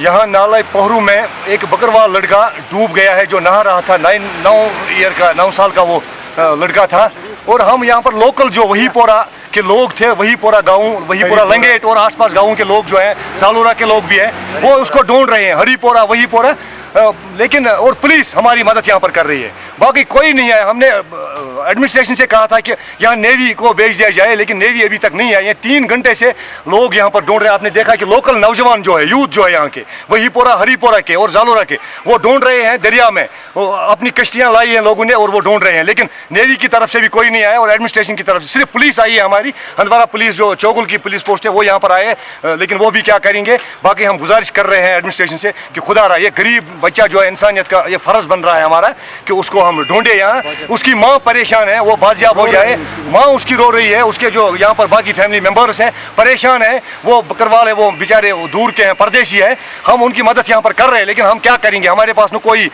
यहाँ नाला पोहरू में एक बकरवाल लड़का डूब गया है जो नहा रहा था। 9 साल का वो लड़का था। और हम यहाँ पर लोकल जो वही पोरा के लोग थे, वही पोरा गाँव, वही पोरा लंगेट और आसपास गाँव के लोग जो हैं, जालूरा के लोग भी हैं, वो उसको ढूंढ रहे हैं। हरी पोरा वही पोरा, लेकिन और पुलिस हमारी मदद यहाँ पर कर रही है, बाकी कोई नहीं है। हमने एडमिनिस्ट्रेशन से कहा था कि यहाँ नेवी को भेज दिया जाए, लेकिन नेवी अभी तक नहीं है। ये 3 घंटे से लोग यहाँ पर ढूंढ रहे हैं। आपने देखा कि लोकल नौजवान जो है, यूथ जो है यहाँ के, वही पोरा, हरीपोरा के और जालोरा के, वो ढूंढ रहे हैं दरिया में। अपनी कश्तियाँ लाई हैं लोगों ने और वो ढूंढ रहे हैं, लेकिन नेवी की तरफ से भी कोई नहीं आया और एडमिनिस्ट्रेशन की तरफ से सिर्फ पुलिस आई है। हमारी हंदवारा पुलिस जो चौगुल की पुलिस पोस्ट है वो यहाँ पर आए, लेकिन वो भी क्या करेंगे। बाकी हम गुजारिश कर रहे हैं एडमिनिस्ट्रेशन से कि खुदा रहा, ये गरीब बच्चा जो है, इंसानियत का ये फ़र्ज़ बन रहा है हमारा कि उसको हम ढूंढे यहाँ। उसकी माँ परेशान है, वो बाजियाब हो जाए। माँ उसकी रो रही है, उसके जो यहाँ पर बाकी फैमिली मेम्बर्स हैं परेशान है। वो बकरवाल है, वो बेचारे दूर के हैं, परदेसी है। हम उनकी मदद यहाँ पर कर रहे हैं, लेकिन हम क्या करेंगे, हमारे पास न कोई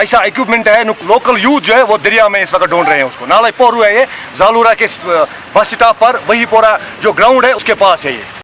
ऐसा इक्विपमेंट है। लोकल यूथ जो है वो दरिया में इस वक्त ढूंढ रहे हैं उसको। नाला पोरू है ये, जालूरा के बस स्टॉप पर, वही पोरा जो ग्राउंड है उसके पास है ये।